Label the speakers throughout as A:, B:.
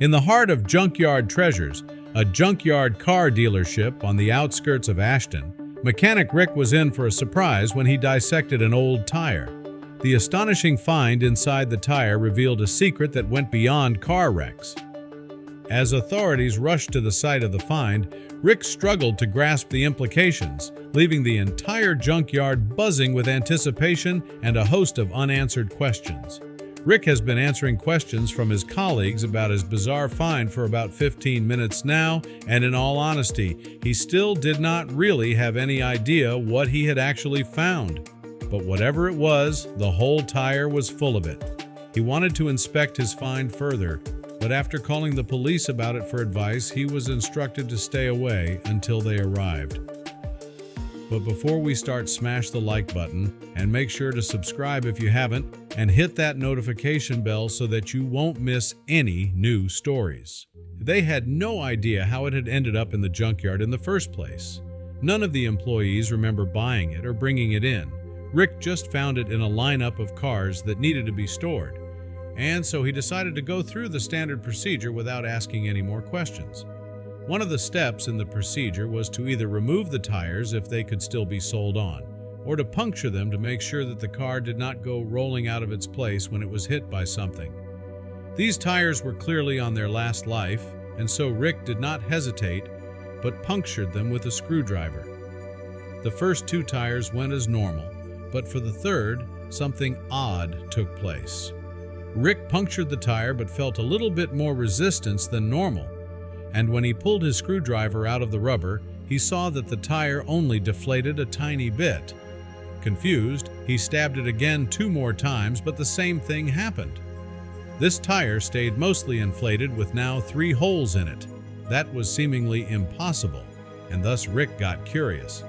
A: In the heart of Junkyard Treasures, a junkyard car dealership on the outskirts of Ashton, mechanic Rick was in for a surprise when he dissected an old tire. The astonishing find inside the tire revealed a secret that went beyond car wrecks. As authorities rushed to the site of the find, Rick struggled to grasp the implications, leaving the entire junkyard buzzing with anticipation and a host of unanswered questions. Rick has been answering questions from his colleagues about his bizarre find for about 15 minutes now, and in all honesty, he still did not really have any idea what he had actually found. But whatever it was, the whole tire was full of it. He wanted to inspect his find further, but after calling the police about it for advice, he was instructed to stay away until they arrived. But before we start, smash the like button and make sure to subscribe if you haven't, and hit that notification bell so that you won't miss any new stories. They had no idea how it had ended up in the junkyard in the first place. None of the employees remember buying it or bringing it in. Rick just found it in a lineup of cars that needed to be stored, and so he decided to go through the standard procedure without asking any more questions. One of the steps in the procedure was to either remove the tires if they could still be sold on, or to puncture them to make sure that the car did not go rolling out of its place when it was hit by something. These tires were clearly on their last life, and so Rick did not hesitate, but punctured them with a screwdriver. The first 2 tires went as normal, but for the third, something odd took place. Rick punctured the tire but felt a little bit more resistance than normal, and when he pulled his screwdriver out of the rubber, he saw that the tire only deflated a tiny bit. Confused, he stabbed it again 2 more times, but the same thing happened. This tire stayed mostly inflated with now 3 holes in it. That was seemingly impossible, and thus Rick got curious.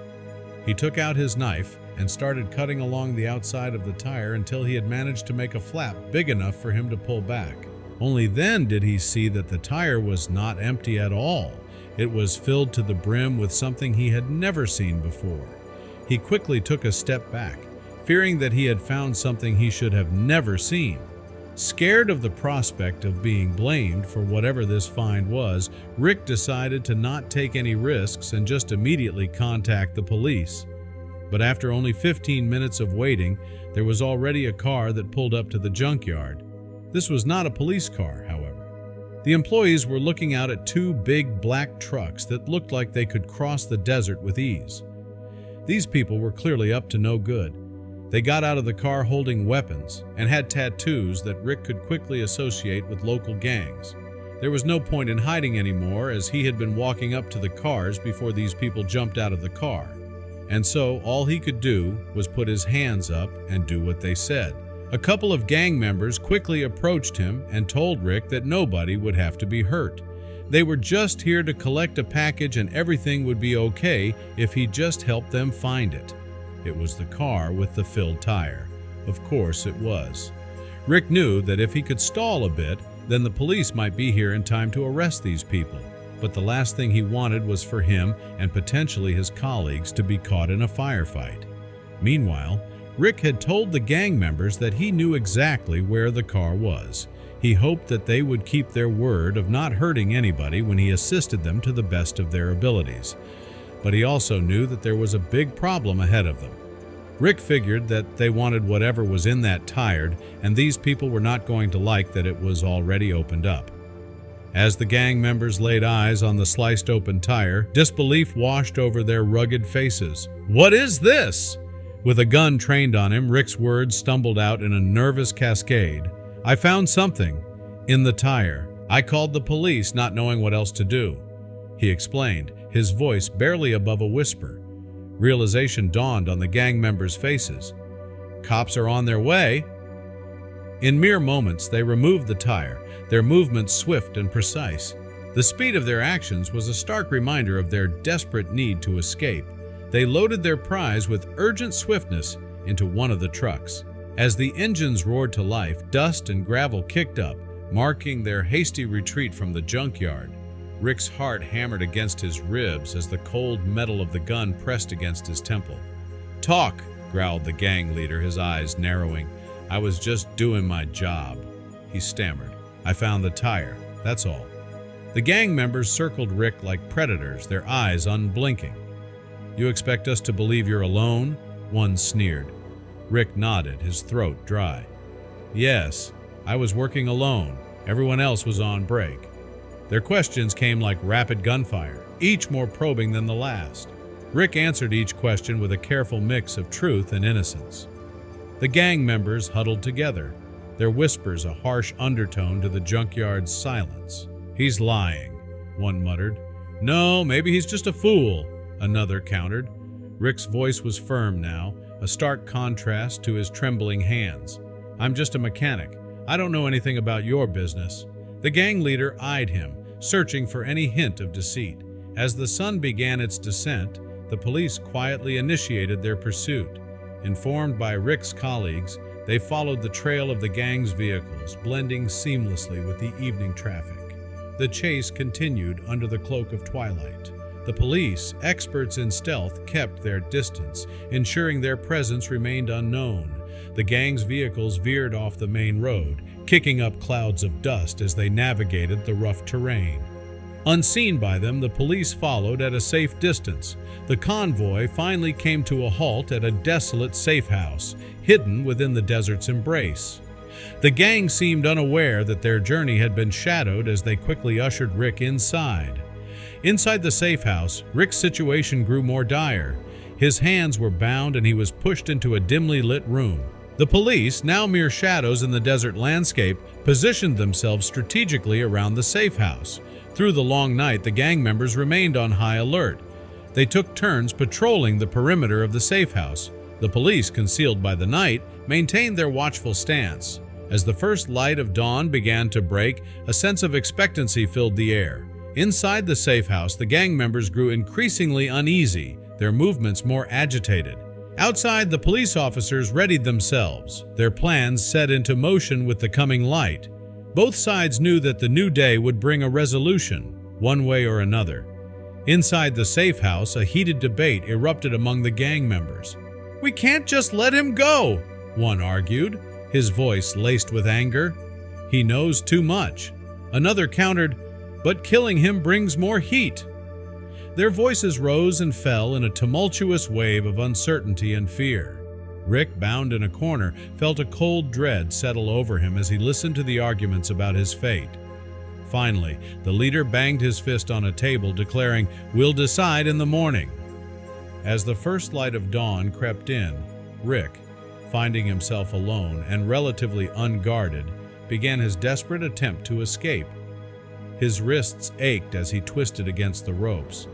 A: He took out his knife and started cutting along the outside of the tire until he had managed to make a flap big enough for him to pull back. Only then did he see that the tire was not empty at all. It was filled to the brim with something he had never seen before. He quickly took a step back, fearing that he had found something he should have never seen. Scared of the prospect of being blamed for whatever this find was, Rick decided to not take any risks and just immediately contact the police. But after only 15 minutes of waiting, there was already a car that pulled up to the junkyard. This was not a police car, however. The employees were looking out at 2 big black trucks that looked like they could cross the desert with ease. These people were clearly up to no good. They got out of the car holding weapons and had tattoos that Rick could quickly associate with local gangs. There was no point in hiding anymore, as he had been walking up to the cars before these people jumped out of the car. And so all he could do was put his hands up and do what they said. A couple of gang members quickly approached him and told Rick that nobody would have to be hurt. They were just here to collect a package and everything would be okay if he just helped them find it. It was the car with the filled tire. Of course it was. Rick knew that if he could stall a bit, then the police might be here in time to arrest these people. But the last thing he wanted was for him and potentially his colleagues to be caught in a firefight. Meanwhile, Rick had told the gang members that he knew exactly where the car was. He hoped that they would keep their word of not hurting anybody when he assisted them to the best of their abilities. But he also knew that there was a big problem ahead of them. Rick figured that they wanted whatever was in that tire, and these people were not going to like that it was already opened up. As the gang members laid eyes on the sliced open tire, disbelief washed over their rugged faces. "What is this?" With a gun trained on him, Rick's words stumbled out in a nervous cascade. "I found something in the tire. I called the police, not knowing what else to do," he explained, his voice barely above a whisper. Realization dawned on the gang members' faces. "Cops are on their way." In mere moments, they removed the tire, their movements swift and precise. The speed of their actions was a stark reminder of their desperate need to escape. They loaded their prize with urgent swiftness into one of the trucks. As the engines roared to life, dust and gravel kicked up, marking their hasty retreat from the junkyard. Rick's heart hammered against his ribs as the cold metal of the gun pressed against his temple. "Talk," growled the gang leader, his eyes narrowing. "I was just doing my job," he stammered. "I found the tire. that's all. The gang members circled Rick like predators, their eyes unblinking. "You expect us to believe you're alone?" one sneered. Rick nodded, his throat dry. "Yes, I was working alone. Everyone else was on break." Their questions came like rapid gunfire, each more probing than the last. Rick answered each question with a careful mix of truth and innocence. The gang members huddled together, their whispers a harsh undertone to the junkyard's silence. "He's lying," one muttered. "No, maybe he's just a fool," another countered. Rick's voice was firm now, a stark contrast to his trembling hands. "I'm just a mechanic. I don't know anything about your business." The gang leader eyed him, searching for any hint of deceit. As the sun began its descent, the police quietly initiated their pursuit. Informed by Rick's colleagues, they followed the trail of the gang's vehicles, blending seamlessly with the evening traffic. The chase continued under the cloak of twilight. The police, experts in stealth, kept their distance, ensuring their presence remained unknown. The gang's vehicles veered off the main road, kicking up clouds of dust as they navigated the rough terrain. Unseen by them, the police followed at a safe distance. The convoy finally came to a halt at a desolate safe house, hidden within the desert's embrace. The gang seemed unaware that their journey had been shadowed as they quickly ushered Rick inside. Inside the safe house, Rick's situation grew more dire. His hands were bound and he was pushed into a dimly lit room. The police, now mere shadows in the desert landscape, positioned themselves strategically around the safe house. Through the long night, the gang members remained on high alert. They took turns patrolling the perimeter of the safe house. The police, concealed by the night, maintained their watchful stance. As the first light of dawn began to break, a sense of expectancy filled the air. Inside the safe house, the gang members grew increasingly uneasy, their movements more agitated. Outside, the police officers readied themselves, their plans set into motion with the coming light. Both sides knew that the new day would bring a resolution, one way or another. Inside the safe house, a heated debate erupted among the gang members. "We can't just let him go," one argued, his voice laced with anger. "He knows too much." Another countered, "But killing him brings more heat." Their voices rose and fell in a tumultuous wave of uncertainty and fear. Rick, bound in a corner, felt a cold dread settle over him as he listened to the arguments about his fate. Finally, the leader banged his fist on a table, declaring, "We'll decide in the morning." As the first light of dawn crept in, Rick, finding himself alone and relatively unguarded, began his desperate attempt to escape. His wrists ached as he twisted against the ropes.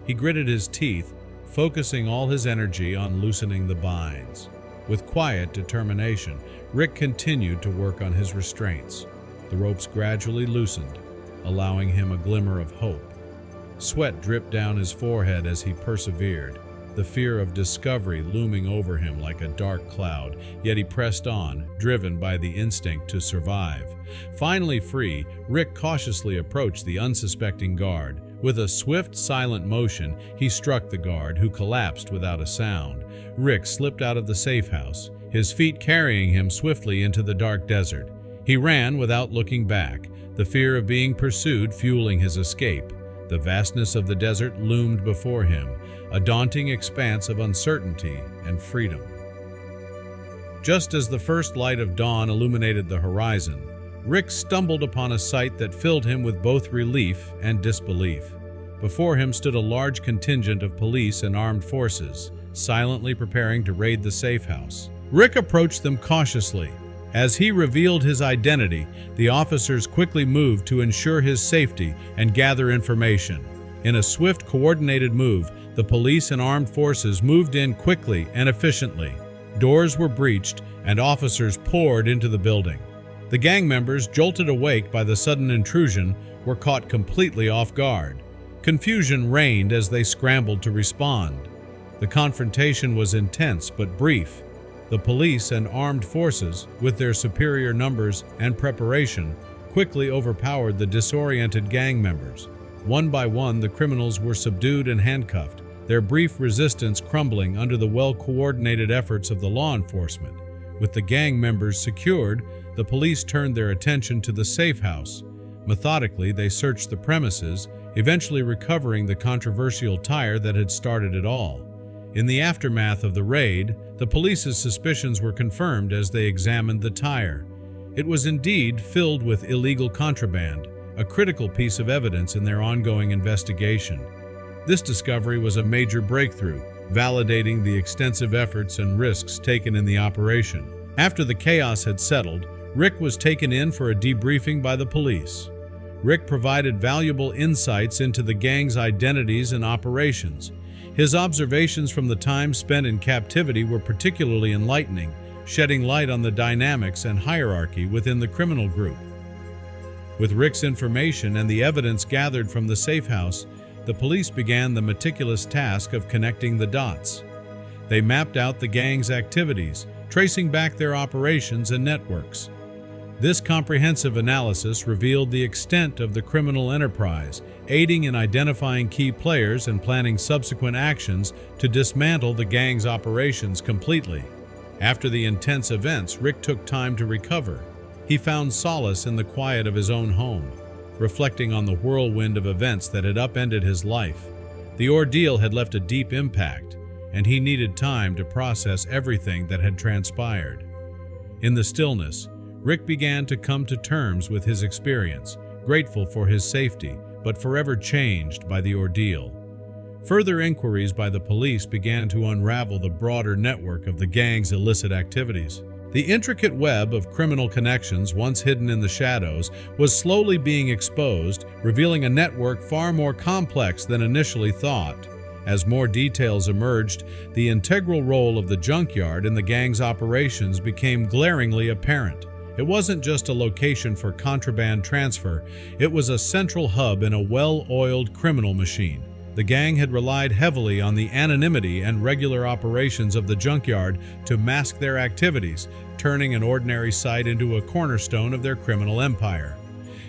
A: He gritted his teeth, focusing all his energy on loosening the binds. With quiet determination, Rick continued to work on his restraints. The ropes gradually loosened, allowing him a glimmer of hope. Sweat dripped down his forehead as he persevered, the fear of discovery looming over him like a dark cloud, yet he pressed on, driven by the instinct to survive. Finally free, Rick cautiously approached the unsuspecting guard. With a swift, silent motion, he struck the guard, who collapsed without a sound. Rick slipped out of the safe house, his feet carrying him swiftly into the dark desert. He ran without looking back, the fear of being pursued fueling his escape. The vastness of the desert loomed before him, a daunting expanse of uncertainty and freedom. Just as the first light of dawn illuminated the horizon, Rick stumbled upon a sight that filled him with both relief and disbelief. Before him stood a large contingent of police and armed forces, silently preparing to raid the safe house. Rick approached them cautiously. As he revealed his identity, the officers quickly moved to ensure his safety and gather information. In a swift, coordinated move, the police and armed forces moved in quickly and efficiently. Doors were breached, and officers poured into the building. The gang members, jolted awake by the sudden intrusion, were caught completely off guard. Confusion reigned as they scrambled to respond. The confrontation was intense but brief. The police and armed forces, with their superior numbers and preparation, quickly overpowered the disoriented gang members. One by one, the criminals were subdued and handcuffed, their brief resistance crumbling under the well-coordinated efforts of the law enforcement. With the gang members secured, the police turned their attention to the safe house. Methodically, they searched the premises, eventually recovering the controversial tire that had started it all. In the aftermath of the raid, the police's suspicions were confirmed as they examined the tire. It was indeed filled with illegal contraband, a critical piece of evidence in their ongoing investigation. This discovery was a major breakthrough, validating the extensive efforts and risks taken in the operation. After the chaos had settled, Rick was taken in for a debriefing by the police. Rick provided valuable insights into the gang's identities and operations. His observations from the time spent in captivity were particularly enlightening, shedding light on the dynamics and hierarchy within the criminal group. With Rick's information and the evidence gathered from the safe house, the police began the meticulous task of connecting the dots. They mapped out the gang's activities, tracing back their operations and networks. This comprehensive analysis revealed the extent of the criminal enterprise, aiding in identifying key players and planning subsequent actions to dismantle the gang's operations completely. After the intense events, Rick took time to recover. He found solace in the quiet of his own home, reflecting on the whirlwind of events that had upended his life. The ordeal had left a deep impact, and he needed time to process everything that had transpired. In the stillness, Rick began to come to terms with his experience, grateful for his safety, but forever changed by the ordeal. Further inquiries by the police began to unravel the broader network of the gang's illicit activities. The intricate web of criminal connections, once hidden in the shadows, was slowly being exposed, revealing a network far more complex than initially thought. As more details emerged, the integral role of the junkyard in the gang's operations became glaringly apparent. It wasn't just a location for contraband transfer, it was a central hub in a well-oiled criminal machine. The gang had relied heavily on the anonymity and regular operations of the junkyard to mask their activities, turning an ordinary site into a cornerstone of their criminal empire.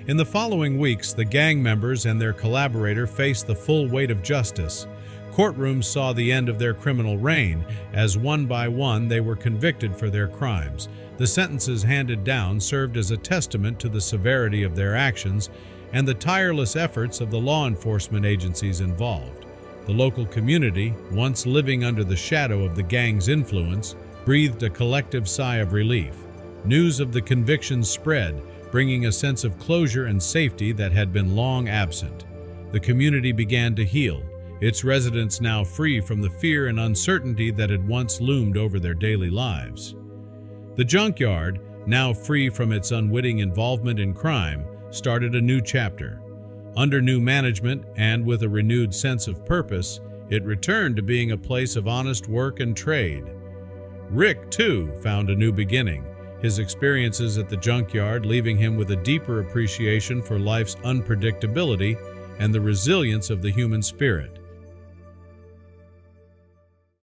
A: In the following weeks, the gang members and their collaborator faced the full weight of justice. Courtrooms saw the end of their criminal reign, as one by one they were convicted for their crimes. The sentences handed down served as a testament to the severity of their actions and the tireless efforts of the law enforcement agencies involved. The local community, once living under the shadow of the gang's influence, breathed a collective sigh of relief. News of the convictions spread, bringing a sense of closure and safety that had been long absent. The community began to heal, its residents now free from the fear and uncertainty that had once loomed over their daily lives. The junkyard, now free from its unwitting involvement in crime, started a new chapter. Under new management and with a renewed sense of purpose, it returned to being a place of honest work and trade. Rick, too, found a new beginning, his experiences at the junkyard leaving him with a deeper appreciation for life's unpredictability and the resilience of the human spirit.